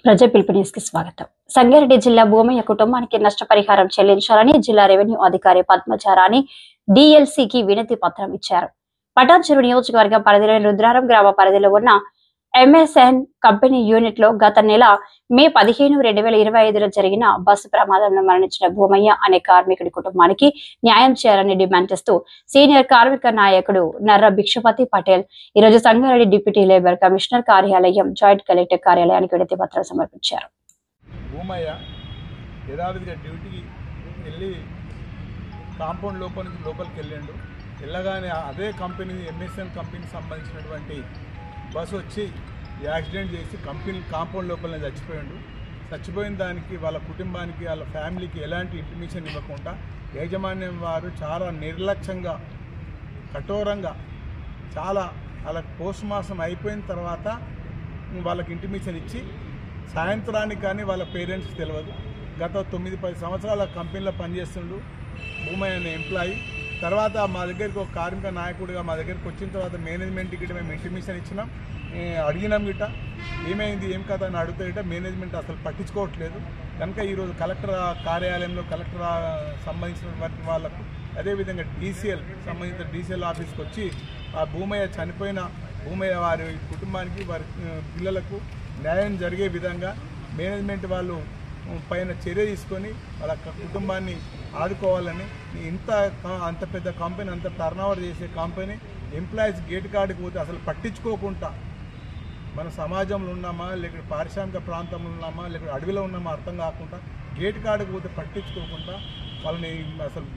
ప్రజా పిలుపు న్యూస్ కి స్వాగతం. సంగారెడ్డి జిల్లా భూమయ్య కుటుంబానికి నష్టపరిహారం చెల్లించాలని జిల్లా రెవెన్యూ అధికారి పద్మచారాణి డిఎల్సీకి వినతి పత్రం ఇచ్చారు. పటాన్చెరు నియోజకవర్గం పరిధిలోని రుద్రారం గ్రామ పరిధిలో ఉన్న ఎంఎస్ఎన్ కంపెనీ యూనిట్ లో గత నెల మే 15, 2025 జరిగిన బస్సు ప్రమాదంలో మరణించిన భూమయ్య అనే కార్మికుడి కుటుంబానికి న్యాయం చేయాలని డిమాండ్ చేస్తూ సీనియర్ కార్మిక నాయకుడు నర్ర భిక్షపతి పటేల్ ఈరోజు సంగారెడ్డి డిప్యూటీ లేబర్ కమిషనర్ కార్యాలయం, జాయింట్ కలెక్టర్ కార్యాలయానికి వినతి పత్రం సమర్పించారు. భూమయ్య యథావిధిగా డ్యూటీకి వెళ్ళి కాంపౌండ్ లోపలికి వెళ్ళిండు. వెళ్ళగానే అదే కంపెనీ ఎంఎస్ఎన్ కంపెనీకి సంబంధించినటువంటి బస్సు వచ్చి యాక్సిడెంట్ చేసి కంపెనీ కాంపౌండ్ లోపలనే చచ్చిపోయాడు. చచ్చిపోయిన దానికి వాళ్ళ కుటుంబానికి, వాళ్ళ ఫ్యామిలీకి ఎలాంటి ఇంటిమేషన్ ఇవ్వకుండా యాజమాన్యం వారు చాలా నిర్లక్ష్యంగా, కఠోరంగా, చాలా వాళ్ళకి పోస్ట్ మార్టం అయిపోయిన తర్వాత వాళ్ళకి ఇంటిమేషన్ ఇచ్చి సాయంత్రానికి కానీ వాళ్ళ పేరెంట్స్కి తెలియదు. గత 9-10 సంవత్సరాల కంపెనీలో పనిచేస్తుండు భూమయ్య అనే ఎంప్లాయీ. తర్వాత మా దగ్గరికి ఒక కార్మిక నాయకుడిగా మా దగ్గరికి వచ్చిన తర్వాత మేనేజ్మెంట్ గిట్ట మేము ఇంటిమేషన్ ఇచ్చినాం, అడిగినాం గిట్ట ఏమైంది ఏం కదా అని అడిగితే గిట్ట మేనేజ్మెంట్ అసలు పట్టించుకోవట్లేదు. కనుక ఈరోజు కలెక్టర్ కార్యాలయంలో కలెక్టర్ సంబంధించిన వాళ్ళకు, అదేవిధంగా డీసీఎల్ సంబంధించిన డీసీఎల్ ఆఫీస్కి వచ్చి ఆ భూమయ్య చనిపోయిన భూమయ్య వారి కుటుంబానికి, వారి పిల్లలకు న్యాయం జరిగే విధంగా మేనేజ్మెంట్ వాళ్ళు పైన చర్య తీసుకొని వాళ్ళ కుటుంబాన్ని ఆదుకోవాలని, అంత పెద్ద కంపెనీ, అంత టర్నోవర్ చేసే కంపెనీ ఎంప్లాయీస్ గేట్ కాడికి పోతే అసలు పట్టించుకోకుండా, మన సమాజంలో ఉన్నామా లేకపోతే పారిశ్రామిక ప్రాంతంలో ఉన్నామా లేకపోతే అడవిలో ఉన్నామా అర్థం కాకుండా గేట్ కాడికి పోతే పట్టించుకోకుండా వాళ్ళని అసలు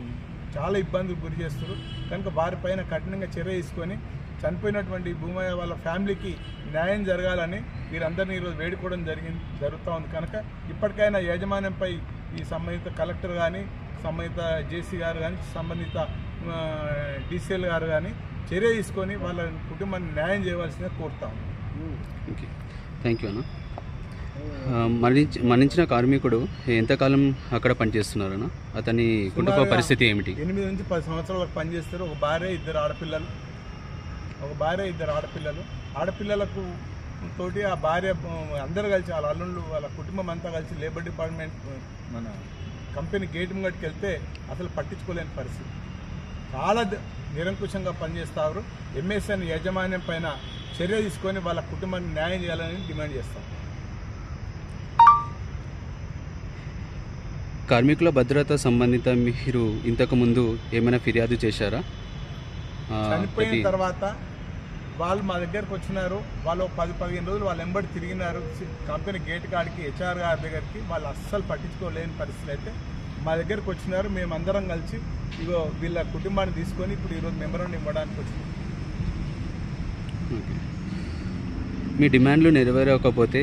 చాలా ఇబ్బందులు గురి చేస్తారు. కనుక వారిపైన కఠినంగా చర్య తీసుకొని చనిపోయినటువంటి భూమయ్య వాళ్ళ ఫ్యామిలీకి న్యాయం జరగాలని వీరందరినీ ఈరోజు వేడుకోవడం జరుగుతూ ఉంది. కనుక ఇప్పటికైనా యాజమాన్యంపై ఈ సంబంధిత కలెక్టర్ కానీ, సంబంధిత జేసీ గారు కానీ, సంబంధిత డీసీఎల్ గారు కానీ చర్య తీసుకొని వాళ్ళ కుటుంబాన్ని న్యాయం చేయవలసిందిగా కోరుతాము. థ్యాంక్ యూ అన్న. మరణించిన కార్మికుడు ఎంతకాలం అక్కడ పనిచేస్తున్నారన్న? అతని కుటుంబ పరిస్థితి ఏమిటి? 8 నుంచి 10 సంవత్సరాలకు పనిచేస్తారు. ఒక భార్య, 2 ఆడపిల్లలు. ఆడపిల్లలకు తోటి ఆ భార్య అందరూ కలిసి, వాళ్ళ అల్లుళ్ళు, వాళ్ళ కుటుంబం అంతా కలిసి లేబర్ డిపార్ట్మెంట్ మన కంపెనీ గేట్ ముంగటికి వెళ్తే అసలు పట్టించుకోలేని పరిస్థితి. చాలా నిరంకుశంగా పనిచేస్తారు. ఎంఎస్ఎన్ యాజమాన్యం పైన చర్య తీసుకొని వాళ్ళ కుటుంబాన్ని న్యాయం చేయాలని డిమాండ్ చేస్తాం. కార్మికుల భద్రత సంబంధిత మీరు ఇంతకు ముందు ఏమైనా ఫిర్యాదు చేశారా? చనిపోయిన తర్వాత వాళ్ళు మా దగ్గరకు వచ్చినారు. వాళ్ళు 10-15 రోజులు వాళ్ళు వెంబడి తిరిగినారు కంపెనీ గేట్ కాడికి, హెచ్ఆర్ గారి దగ్గరికి. వాళ్ళు అస్సలు పట్టించుకోలేని పరిస్థితి అయితే మా దగ్గరకు వచ్చినారు. మేమందరం కలిసి ఇగో వీళ్ళ కుటుంబాన్ని తీసుకొని ఇప్పుడు ఈరోజు మెమరాండం ఇవ్వడానికి వచ్చినాం. మీ డిమాండ్లు నెరవేరకపోతే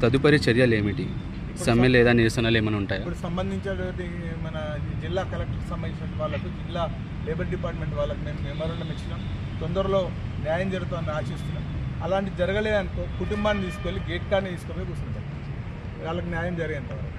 తదుపరి చర్యలు ఏమిటి? సమ్మె లేదా నిరసనలు ఏమైనా ఉంటాయా? ఇప్పుడు సంబంధించినటువంటి మన జిల్లా కలెక్టర్కి సంబంధించిన వాళ్ళకు, జిల్లా లేబర్ డిపార్ట్మెంట్ వాళ్ళకి మేము మెమరాండం ఇచ్చినాం. తొందరలో న్యాయం జరుగుతుందని ఆశిస్తున్నాం. అలాంటి జరగలేదనుకో కుటుంబాన్ని తీసుకెళ్ళి గేట్ కార్డ్ని తీసుకొని కూర్చుంటాం. వాళ్ళకి న్యాయం జరిగేంతవరకు.